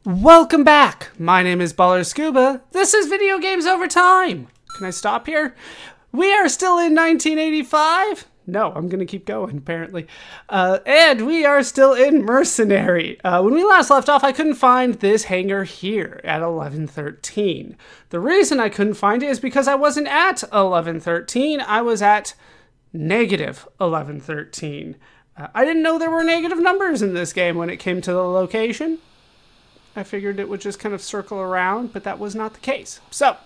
Welcome back! My name is Baller Scuba. This is Video Games Over Time. Can I stop here? We are still in 1985. No, I'm gonna keep going, apparently. And we are still in Mercenary. When we last left off, I couldn't find this hangar here at 1113. The reason I couldn't find it is because I wasn't at 1113. I was at negative 1113. I didn't know there were negative numbers in this game when it came to the location. I figured it would just kind of circle around, but that was not the case. So,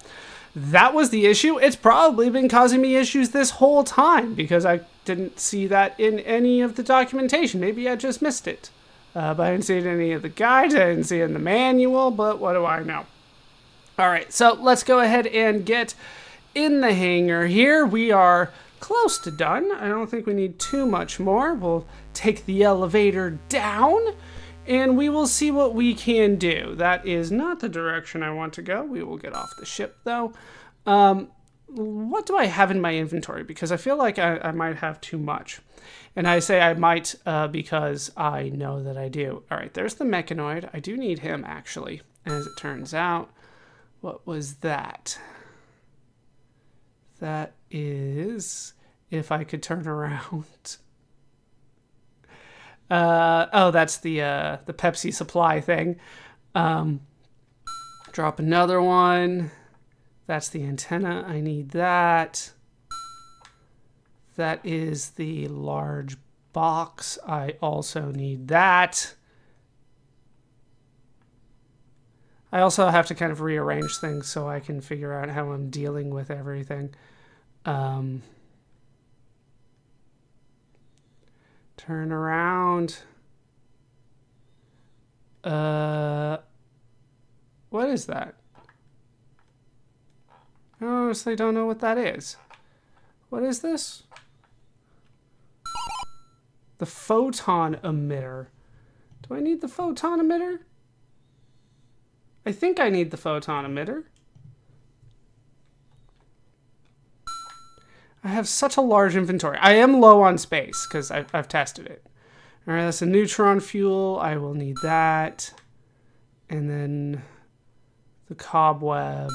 that was the issue. It's probably been causing me issues this whole time because I didn't see that in any of the documentation. Maybe I just missed it. But I didn't see it in any of the guides. I didn't see it in the manual, but what do I know? Alright, so let's go ahead and get in the hangar here. We are close to done. I don't think we need too much more. We'll take the elevator down and we will see what we can do. That is not the direction I want to go. We will get off the ship, though. What do I have in my inventory? Because I feel like I might have too much. And I say I might because I know that I do. All right, there's the mechanoid. I do need him, actually. As it turns out, what was that? That is, if I could turn around. Oh, that's the Pepsi supply thing. Drop another one. That's the antenna. I need that. That is the large box. I also need that. I also have to kind of rearrange things so I can figure out how I'm dealing with everything. Turn around. What is that? I honestly don't know what that is. What is this? The photon emitter. Do I need the photon emitter? I think I need the photon emitter. I have such a large inventory. I am low on space because I've tested it. All right, that's a neutron fuel. I will need that. And then the cobweb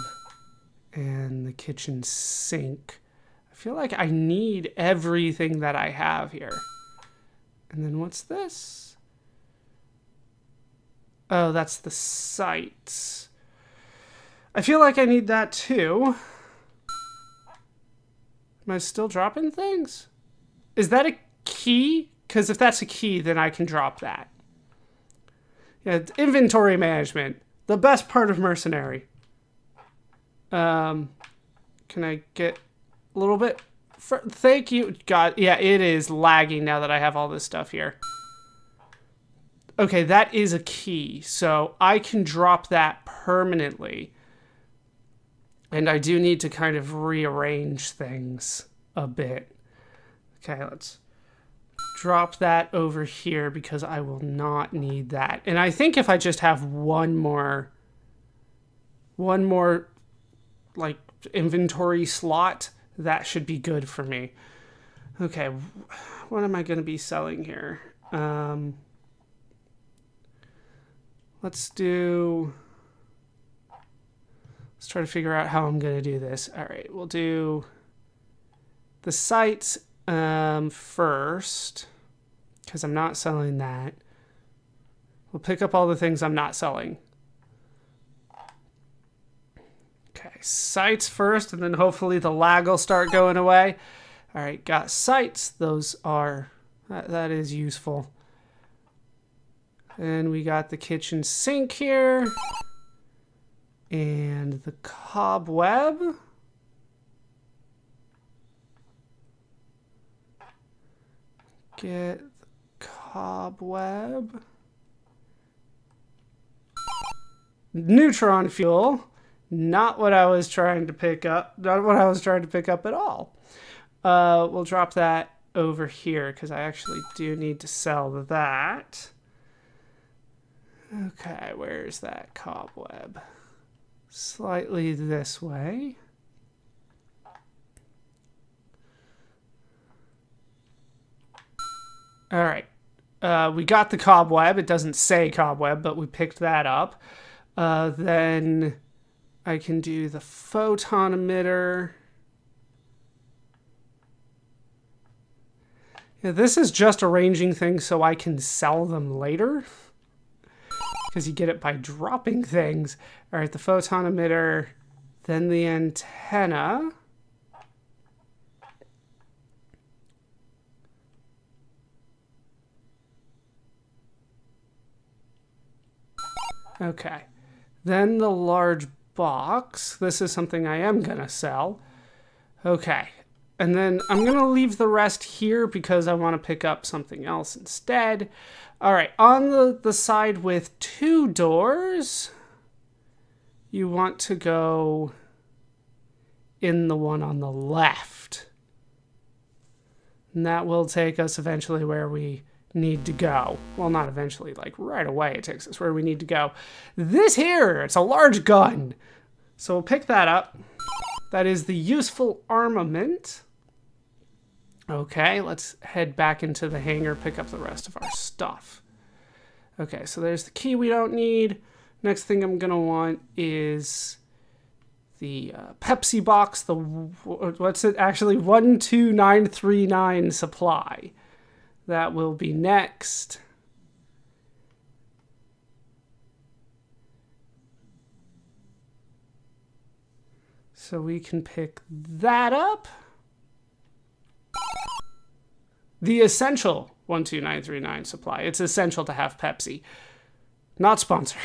and the kitchen sink. I feel like I need everything that I have here. And then what's this? Oh, that's the sight. I feel like I need that too. Am I still dropping things? Is that a key? Because if that's a key, then I can drop that. Yeah, inventory management. The best part of Mercenary. Can I get a little bit? Thank you. God, yeah, it is lagging now that I have all this stuff here. Okay, that is a key. So I can drop that permanently. And I do need to kind of rearrange things a bit. Okay, let's drop that over here because I will not need that. And I think if I just have one more like inventory slot, that should be good for me. Okay, what am I going to be selling here? Let's try to figure out how I'm going to do this. All right, we'll do the sites first, because I'm not selling that. We'll pick up all the things I'm not selling. Okay, sites first, and then hopefully the lag will start going away. All right, got sites. Those are, that is useful. And we got the kitchen sink here. And the cobweb. Get the cobweb. Neutron fuel. Not what I was trying to pick up. Not what I was trying to pick up at all. We'll drop that over here because I actually do need to sell that. Okay, where's that cobweb? Slightly this way. All right. we got the cobweb. It doesn't say cobweb, but we picked that up. Then I can do the photon emitter. Yeah, this is just arranging things so I can sell them later. Because you get it by dropping things. All right, the photon emitter, then the antenna. Okay, then the large box. This is something I am gonna sell. Okay, and then I'm gonna leave the rest here because I want to pick up something else instead. All right, on the side with 2 doors, you want to go in the one on the left. And that will take us eventually where we need to go. Well, not eventually, like right away it takes us where we need to go. This here, it's a large gun. So we'll pick that up. That is the useful armament. Okay, let's head back into the hangar, pick up the rest of our stuff. Okay, so there's the key we don't need. Next thing I'm gonna want is the Pepsi box, the, what's it actually, 12939 supply. That will be next. So we can pick that up. The essential 12939 supply. It's essential to have Pepsi. Not sponsored.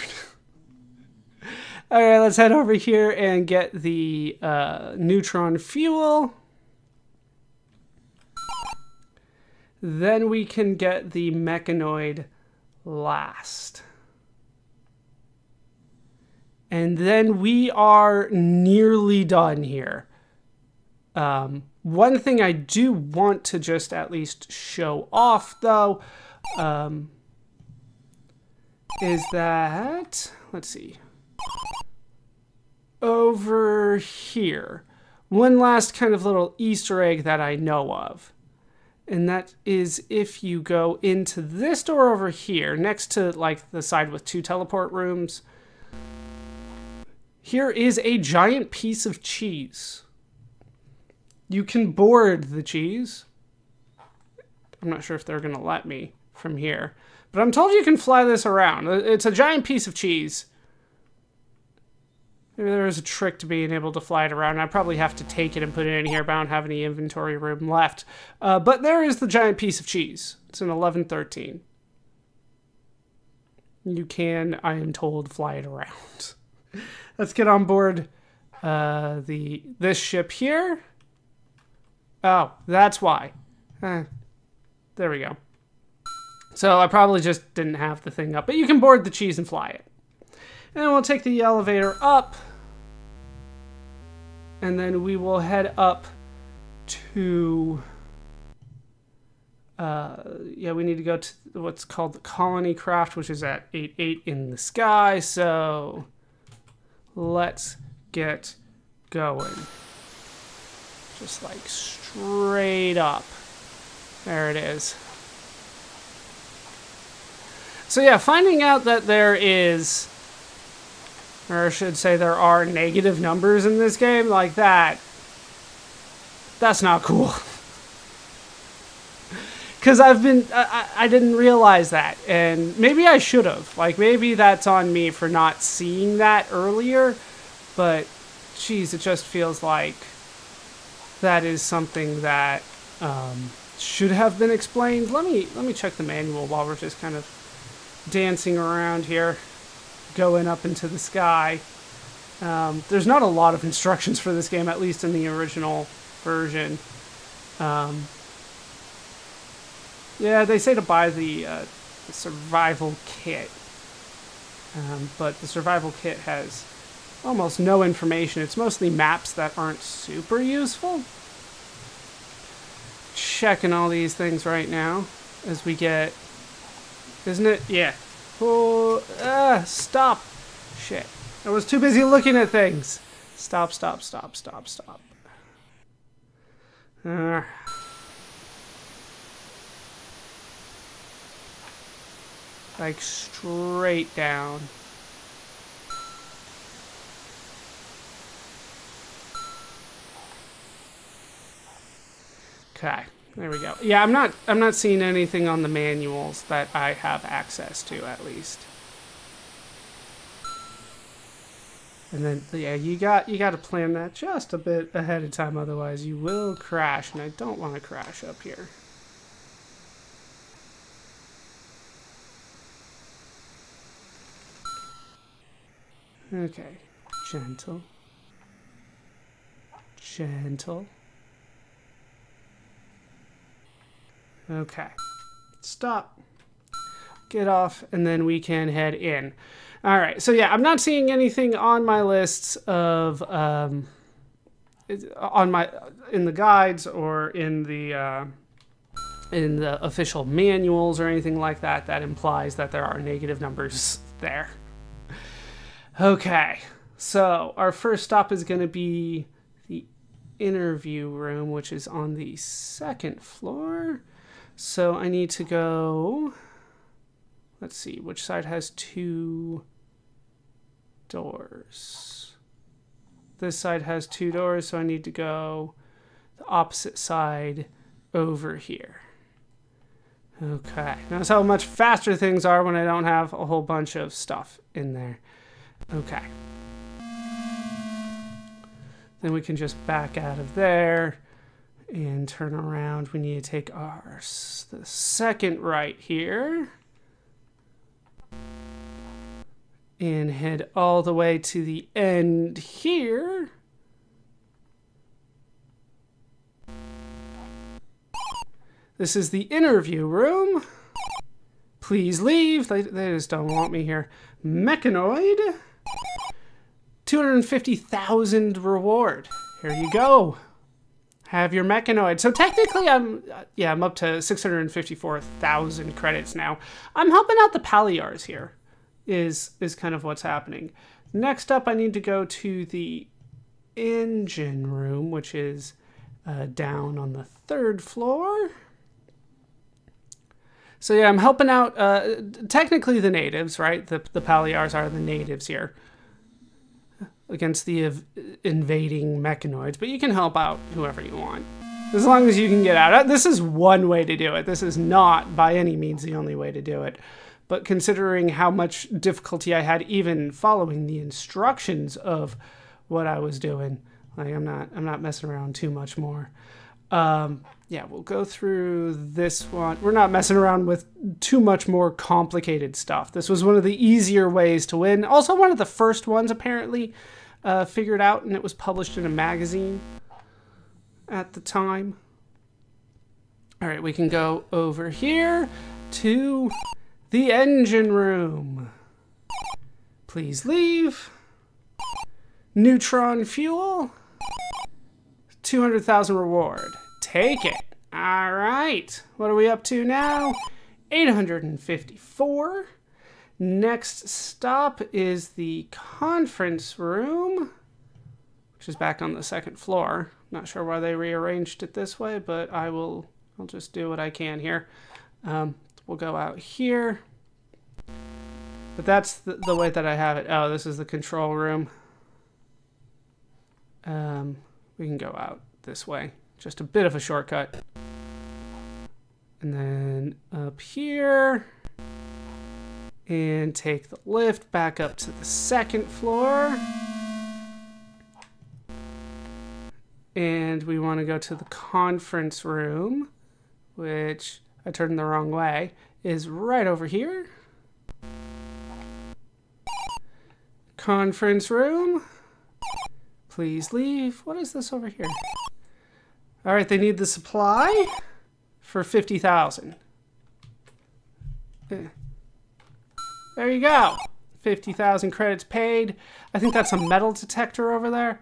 All right, let's head over here and get the neutron fuel. Then we can get the mechanoid last. And then we are nearly done here. One thing I do want to just at least show off, though, is that, let's see, over here, one last kind of little Easter egg that I know of. And that is if you go into this door over here, next to like the side with 2 teleport rooms, here is a giant piece of cheese. You can board the cheese. I'm not sure if they're going to let me from here, but I'm told you can fly this around. It's a giant piece of cheese. Maybe there is a trick to being able to fly it around. I probably have to take it and put it in here, but I don't have any inventory room left. But there is the giant piece of cheese. It's an 1113. You can, I am told, fly it around. Let's get on board this ship here. Oh, that's why. There we go. So I probably just didn't have the thing up, but you can board the cheese and fly it. And we'll take the elevator up, and then we will head up to, yeah, we need to go to what's called the Colony Craft, which is at 88 in the sky, so let's get going. Just like straight up. There it is. So yeah, finding out that there is, or I should say there are negative numbers in this game like that, that's not cool. Because I didn't realize that, and maybe I should have. Like, maybe that's on me for not seeing that earlier, but geez, it just feels like that is something that should have been explained. Let me check the manual while we're just kind of dancing around here, going up into the sky. There's not a lot of instructions for this game, at least in the original version. Yeah, they say to buy the survival kit, but the survival kit has almost no information. It's mostly maps that aren't super useful. Checking all these things right now as we get, isn't it? Yeah. Oh, stop. Shit. I was too busy looking at things. Stop. Like straight down. Okay, there we go. Yeah, I'm not seeing anything on the manuals that I have access to, at least. And then, yeah, you got to plan that just a bit ahead of time, otherwise you will crash, and I don't want to crash up here. Okay, gentle. Gentle. Okay, stop, get off, and then we can head in. All right, so yeah, I'm not seeing anything on my lists of in the guides or in the official manuals or anything like that that implies that there are negative numbers there. Okay, so our first stop is going to be the interview room, which is on the 2nd floor. So I need to go, let's see, which side has 2 doors? This side has 2 doors, so I need to go the opposite side over here. Okay, notice how much faster things are when I don't have a whole bunch of stuff in there. Okay. Then we can just back out of there and turn around. We need to take the 2nd right here and head all the way to the end here. This is the interview room. Please leave. They just don't want me here. Mechanoid. 250,000 reward. Here you go. Have your mechanoid. So technically I'm up to 654,000 credits now. I'm helping out the Paliars here is kind of what's happening. Next up, I need to go to the engine room, which is down on the 3rd floor. So yeah, I'm helping out technically the natives, right? The Paliars are the natives here against the invading mechanoids, but you can help out whoever you want, as long as you can get out. This is one way to do it. This is not by any means the only way to do it, but considering how much difficulty I had even following the instructions of what I was doing, like I'm not messing around too much more. Yeah, we'll go through this one. We're not messing around with too much more complicated stuff. This was one of the easier ways to win. Also one of the first ones apparently figured out, and it was published in a magazine at the time. All right, we can go over here to the engine room. Please leave. Neutron fuel. 200,000 reward. Take it. All right. What are we up to now? 854. Next stop is the conference room, which is back on the 2nd floor. Not sure why they rearranged it this way, but I'll just do what I can here. We'll go out here. But that's the way that I have it. Oh, this is the control room. We can go out this way. Just a bit of a shortcut. And then up here. And take the lift back up to the 2nd floor. And we want to go to the conference room, which I turned the wrong way, is right over here. Conference room. Please leave. What is this over here? All right, they need the supply for 50,000. There you go. 50,000 credits paid. I think that's a metal detector over there.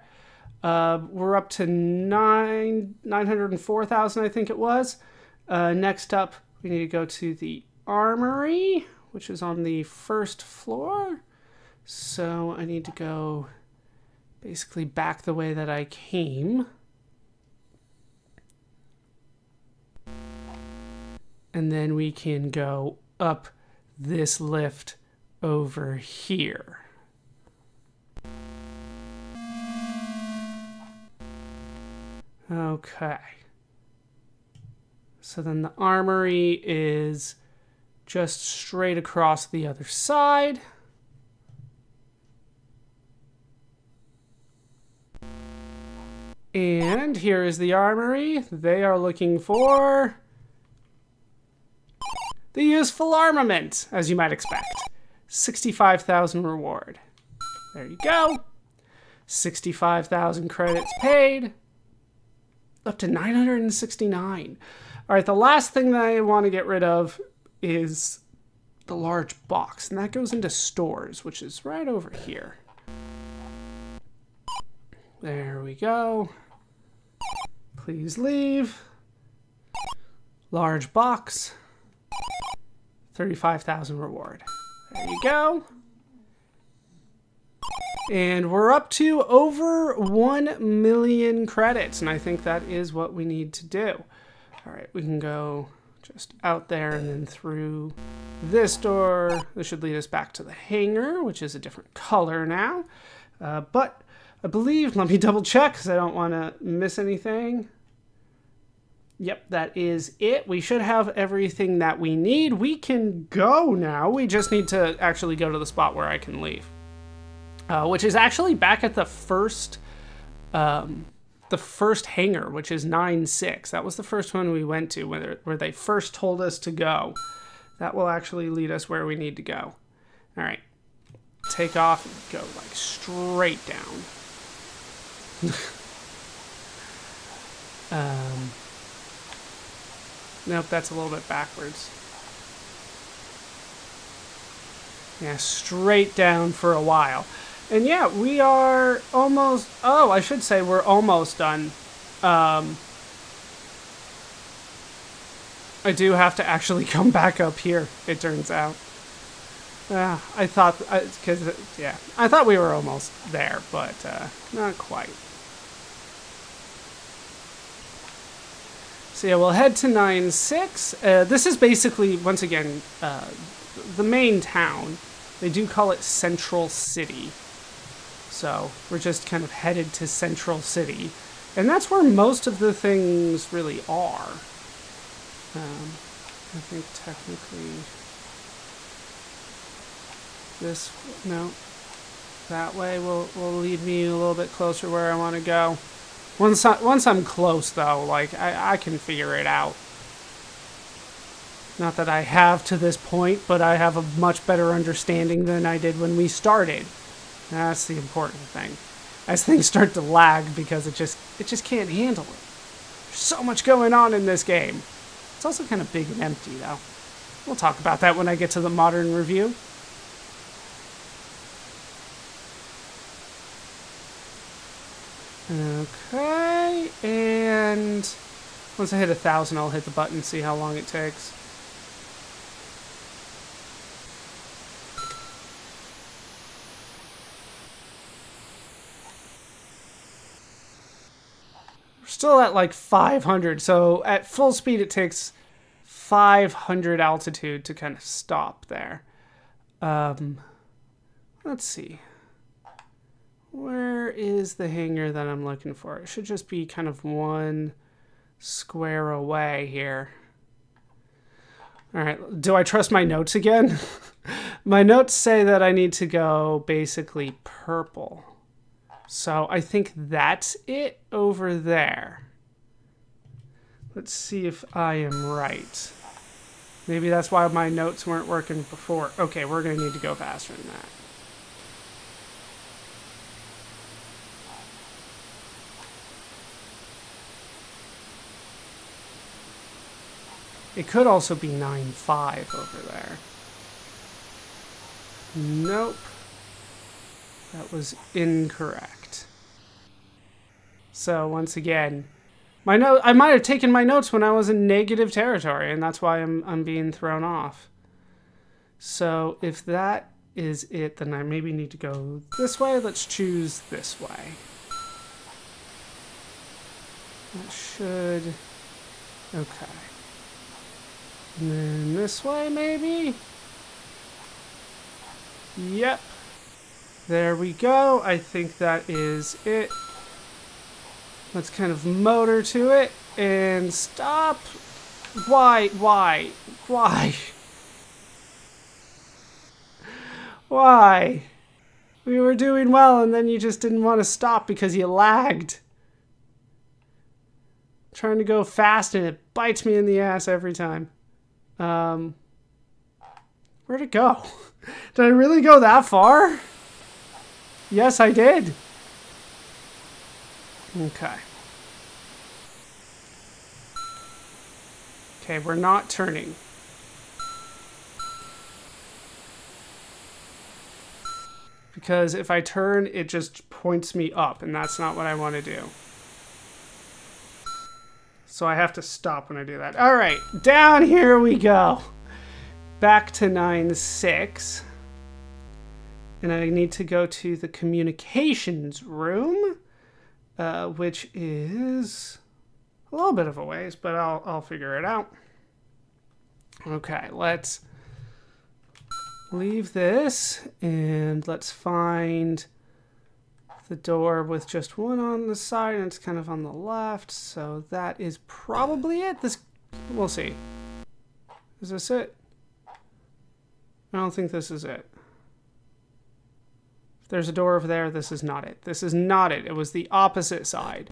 We're up to 904,000, I think it was. Next up, we need to go to the armory, which is on the 1st floor. So I need to go basically back the way that I came. And then we can go up this lift over here. Okay. So then the armory is just straight across the other side. And here is the armory. They are looking for the useful armament, as you might expect. 65,000 reward. There you go. 65,000 credits paid. Up to 969. All right, the last thing that I want to get rid of is the large box, and that goes into stores, which is right over here. There we go. Please leave. Large box. 35,000 reward. There you go. And we're up to over 1 million credits, and I think that is what we need to do. All right, we can go just out there and then through this door. This should lead us back to the hangar, which is a different color now. But I believe, let me double check because I don't want to miss anything. Yep, that is it. We should have everything that we need. We can go now. We just need to actually go to the spot where I can leave. Which is actually back at the first hangar, which is 9-6. That was the first one we went to where they first told us to go. That will actually lead us where we need to go. All right, take off and go like straight down. Nope, that's a little bit backwards. Yeah, straight down for a while. And yeah, we are almost, oh, I should say we're almost done. I do have to actually come back up here, it turns out. I thought, I thought we were almost there, but not quite. So yeah, we'll head to 9-6. This is basically, once again, the main town. They do call it Central City. So we're just kind of headed to Central City. And that's where most of the things really are. I think technically this, no, that way will lead me a little bit closer where I want to go. Once I'm close though, like I can figure it out. Not that I have to this point, but I have a much better understanding than I did when we started. That's the important thing. As things start to lag because it just can't handle it. There's so much going on in this game. It's also kind of big and empty though. We'll talk about that when I get to the modern review. Okay, and once I hit 1,000, I'll hit the button and see how long it takes. We're still at like 500, so at full speed it takes 500 altitude to kind of stop there. Let's see. Where is the hangar that I'm looking for? It should just be kind of one square away here. All right, do I trust my notes again? My notes say that I need to go basically purple. So I think that's it over there. Let's see if I am right. Maybe that's why my notes weren't working before. Okay, we're gonna need to go faster than that. It could also be 9-5 over there. Nope. That was incorrect. So once again, I might have taken my notes when I was in negative territory, and that's why I'm being thrown off. So if that is it, then I maybe need to go this way. Let's choose this way. That should... okay. And then this way, maybe? Yep. There we go. I think that is it. Let's kind of motor to it and stop. Why? Why? Why? We were doing well and then you just didn't want to stop because you lagged. Trying to go fast and it bites me in the ass every time. Where'd it go? Did I really go that far? Yes, I did. Okay. Okay, we're not turning. Because if I turn, it just points me up, and that's not what I want to do. So I have to stop when I do that. All right, down here we go. Back to 9-6. And I need to go to the communications room, which is a little bit of a ways, but I'll figure it out. Okay, let's leave this and let's find the door with just one on the side and it's kind of on the left. So that is probably it. We'll see. Is this it? I don't think this is it. If there's a door over there, this is not it. This is not it. It was the opposite side.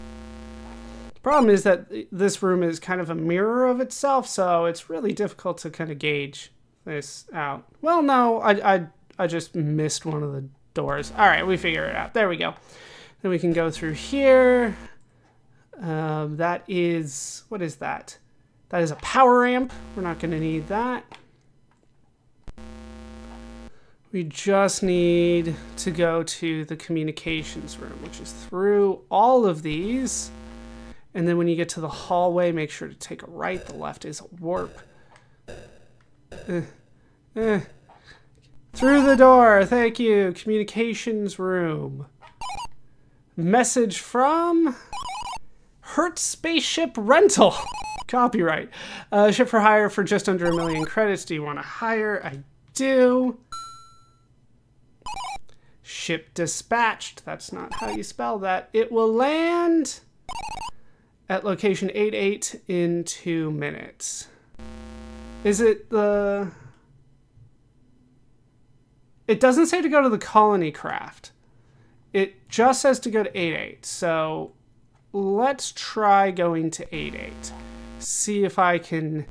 The problem is that this room is kind of a mirror of itself, so it's really difficult to kind of gauge this out. Well, no, I just missed one of the doors. All right, we figure it out. There we go. Then we can go through here. That is, what is that? That is a power amp. We're not going to need that. We just need to go to the communications room, which is through all of these. And then when you get to the hallway, make sure to take a right. The left is a warp. Through the door, thank you. Communications room. Message from Hertz Spaceship Rental. Copyright. Ship for hire for just under 1 million credits. Do you want to hire? I do. Ship dispatched. That's not how you spell that. It will land at location 88 in 2 minutes. Is it the... It doesn't say to go to the colony craft. It just says to go to 88. So let's try going to 88. See if I can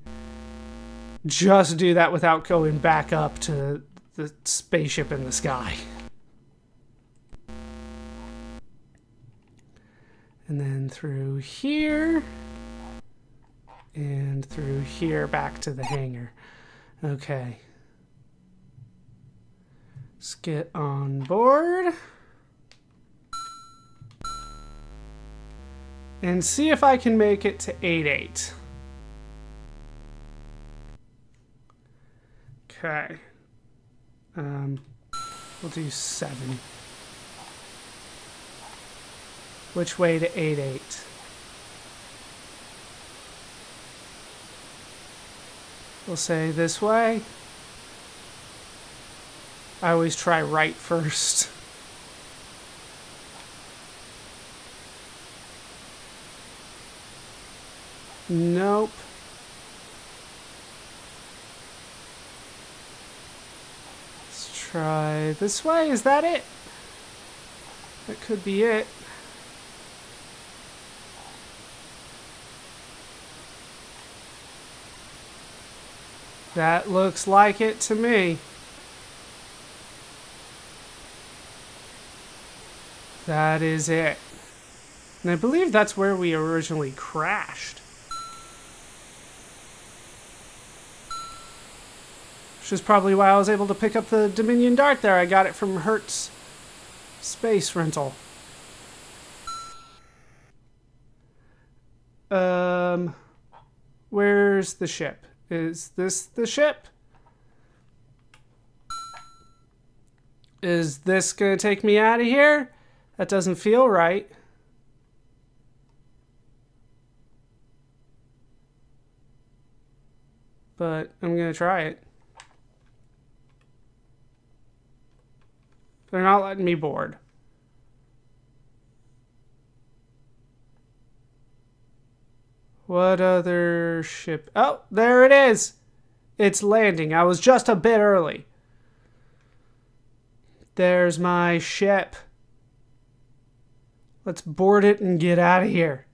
just do that without going back up to the spaceship in the sky. And then through here. And through here back to the hangar. Okay. Let's get on board. And see if I can make it to 88. Okay. We'll do 7. Which way to 88? We'll say this way. I always try right first. Nope. Let's try this way. Is that it? That could be it. That looks like it to me. That is it. And I believe that's where we originally crashed. Which is probably why I was able to pick up the Dominion Dart there. I got it from Hertz Space Rental. Where's the ship? Is this the ship? Is this gonna take me out of here? That doesn't feel right. But I'm gonna try it. They're not letting me board. What other ship? Oh, there it is. It's landing. I was just a bit early. There's my ship. Let's board it and get out of here.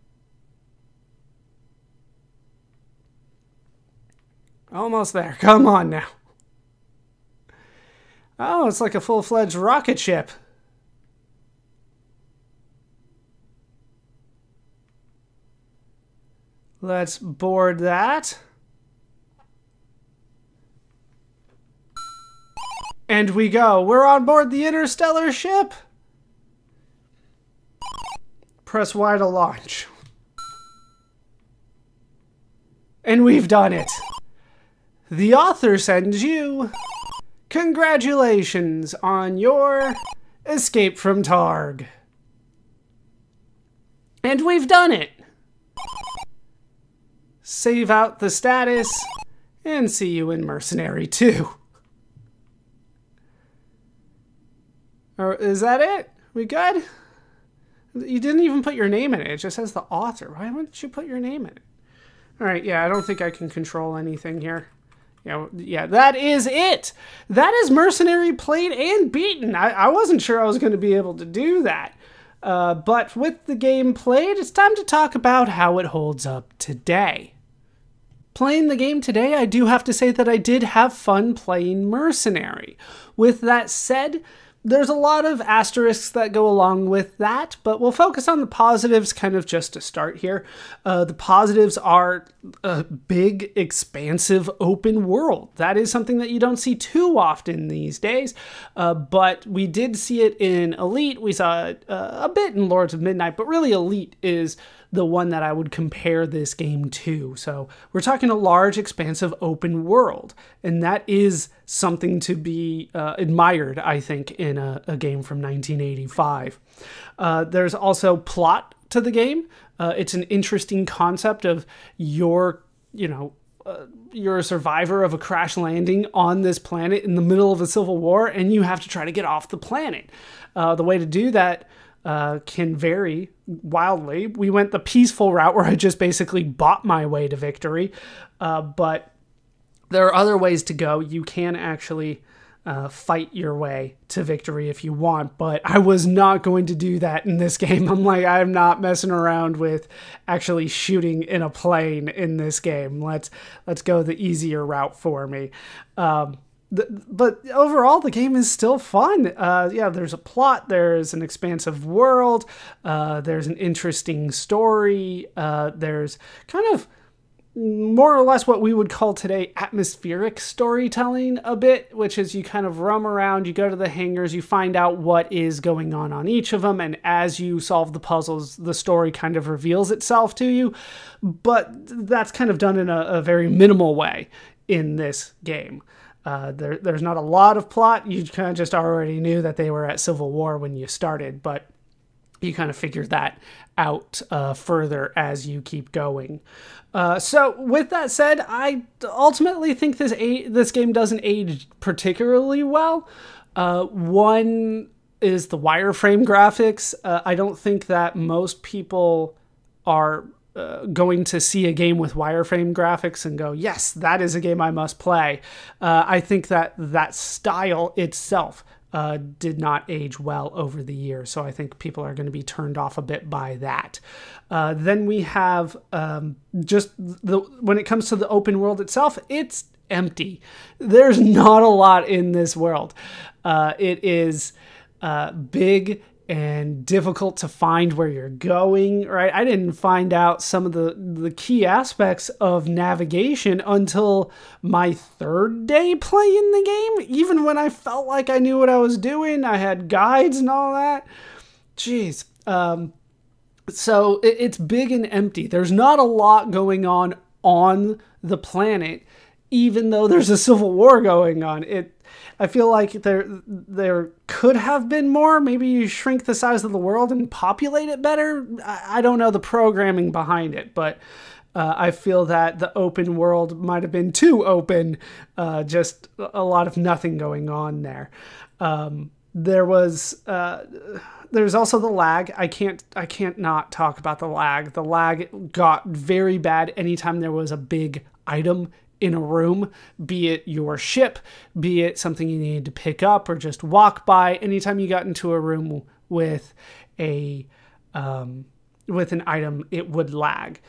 Almost there. Come on now. Oh, it's like a full-fledged rocket ship. Let's board that. And we go. We're on board the interstellar ship. Press Y to launch. And we've done it. The author sends you congratulations on your escape from Targ. And we've done it. Save out the status and see you in Mercenary 2. Or is that it? We good? You didn't even put your name in it. It just says the author. Why wouldn't you put your name in it? All right, yeah, I don't think I can control anything here. Yeah, that is it. That is Mercenary played and beaten. I wasn't sure I was going to be able to do that. But with the game played, it's time to talk about how it holds up today. Playing the game today, I do have to say that I did have fun playing Mercenary. With that said, there's a lot of asterisks that go along with that, but we'll focus on the positives kind of just to start here. The positives are a big, expansive open world. That is something that you don't see too often these days, but we did see it in Elite. We saw it a bit in Lords of Midnight, but really Elite is the one that I would compare this game to. So we're talking a large, expansive open world, and that is something to be admired, I think, in a game from 1985. There's also plot to the game. It's an interesting concept of you're a survivor of a crash landing on this planet in the middle of a civil war, and you have to try to get off the planet. The way to do that can vary wildly. We went the peaceful route where I just basically bought my way to victory, but there are other ways to go. You can actually fight your way to victory if you want, but I was not going to do that in this game. I'm not messing around with actually shooting in a plane in this game. Let's go the easier route for me. But overall, the game is still fun. Yeah, there's a plot, there's an expansive world, there's an interesting story, there's kind of more or less what we would call today atmospheric storytelling a bit, which is you kind of roam around, you go to the hangars, you find out what is going on each of them, and as you solve the puzzles, the story kind of reveals itself to you. But that's kind of done in a very minimal way in this game. There's not a lot of plot. You kind of just already knew that they were at civil war when you started, but you kind of figure that out further as you keep going. So with that said, I ultimately think this game doesn't age particularly well. One is the wireframe graphics. I don't think that most people are going to see a game with wireframe graphics and go, yes, that is a game I must play. I think that style itself did not age well over the years, so I think people are going to be turned off a bit by that. Then we have when it comes to the open world itself, it's empty. There's not a lot in this world. It is big and difficult to find where you're going, right? I didn't find out some of the key aspects of navigation until my third day playing the game. Even when I felt like I knew what I was doing, I had guides and all that. Jeez. So it's big and empty. There's not a lot going on the planet, even though there's a civil war going on. I feel like there could have been more. Maybe you shrink the size of the world and populate it better. I don't know the programming behind it, but I feel that the open world might have been too open. Just a lot of nothing going on there. There was there's also the lag. I can't not talk about the lag. The lag got very bad anytime there was a big item in a room, be it your ship, be it something you needed to pick up or just walk by. Anytime you got into a room with a with an item, it would lag.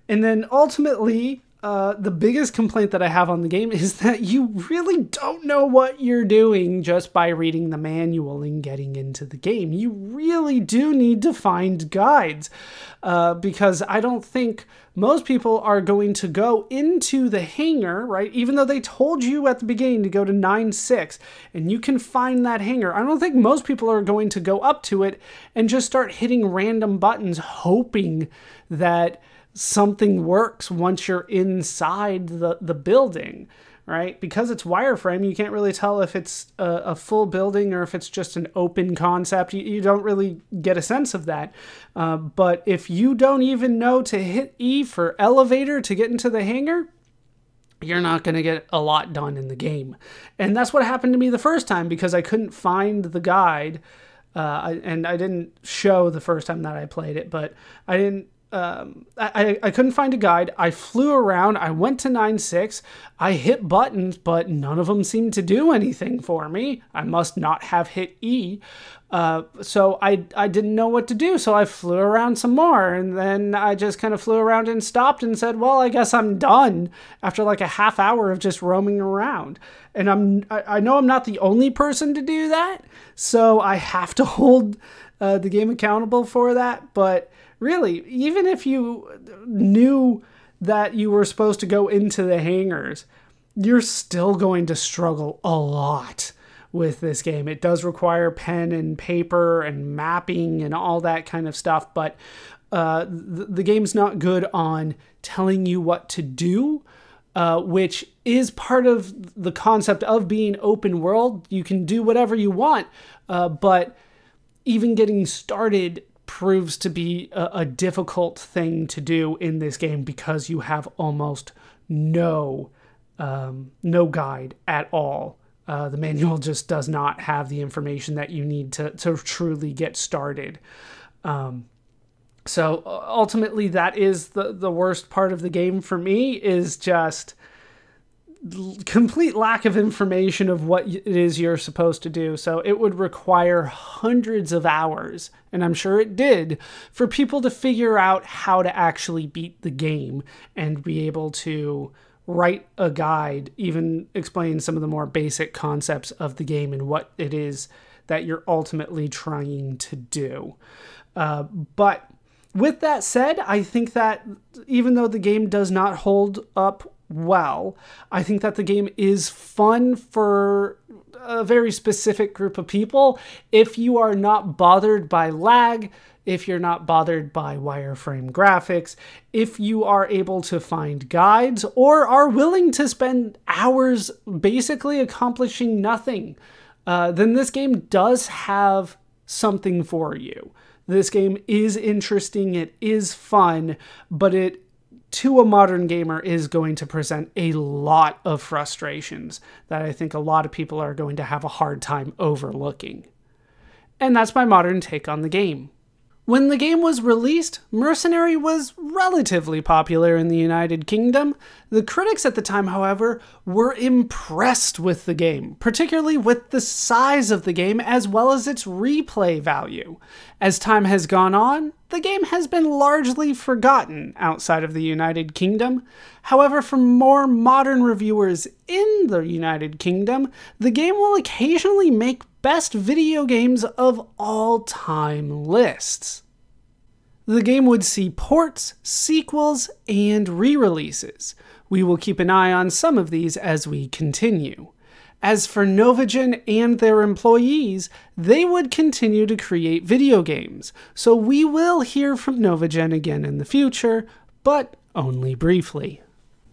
And then ultimately, the biggest complaint that I have on the game is that you really don't know what you're doing just by reading the manual and getting into the game. You really do need to find guides, because I don't think most people are going to go into the hangar, right? Even though they told you at the beginning to go to 9-6 and you can find that hangar, I don't think most people are going to go up to it and just start hitting random buttons hoping that something works once you're inside the building, right? Because it's wireframe, you can't really tell if it's a full building or if it's just an open concept. You don't really get a sense of that. But if you don't even know to hit E for elevator to get into the hangar, you're not going to get a lot done in the game. And that's what happened to me the first time, because I couldn't find the guide. And I didn't show the first time that I played it, but I didn't I couldn't find a guide. I flew around. I went to 9-6. I hit buttons, but none of them seemed to do anything for me. I must not have hit E. So I didn't know what to do. So I flew around some more, and then I just kind of flew around and stopped and said, well, I guess I'm done after like a half hour of just roaming around. And I know I'm not the only person to do that, so I have to hold the game accountable for that. But really, even if you knew that you were supposed to go into the hangars, you're still going to struggle a lot with this game. It does require pen and paper and mapping and all that kind of stuff, but the game's not good on telling you what to do, which is part of the concept of being open world. You can do whatever you want, but even getting started proves to be a difficult thing to do in this game, because you have almost no guide at all. The manual just does not have the information that you need to truly get started. So ultimately, that is the worst part of the game for me, is just complete lack of information of what it is you're supposed to do. So it would require hundreds of hours, and I'm sure it did, for people to figure out how to actually beat the game and be able to write a guide, even explain some of the more basic concepts of the game and what it is that you're ultimately trying to do. But with that said, I think that even though the game does not hold up well, I think that the game is fun for a very specific group of people. If you are not bothered by lag, if you're not bothered by wireframe graphics, if you are able to find guides or are willing to spend hours basically accomplishing nothing, then this game does have something for you. This game is interesting, it is fun, but it, to a modern gamer, is going to present a lot of frustrations that I think a lot of people are going to have a hard time overlooking. And that's my modern take on the game. When the game was released, Mercenary was relatively popular in the United Kingdom. The critics at the time, however, were impressed with the game, particularly with the size of the game as well as its replay value. As time has gone on, the game has been largely forgotten outside of the United Kingdom. However, for more modern reviewers in the United Kingdom, the game will occasionally make best video games of all time lists. The game would see ports, sequels, and re-releases. We will keep an eye on some of these as we continue. As for Novagen and their employees, they would continue to create video games, so we will hear from Novagen again in the future, but only briefly.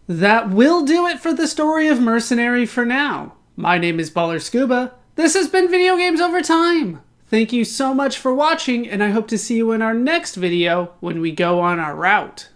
That will do it for the story of Mercenary for now. My name is Baller Scuba. This has been Video Games Over Time. Thank you so much for watching, and I hope to see you in our next video when we go on our route.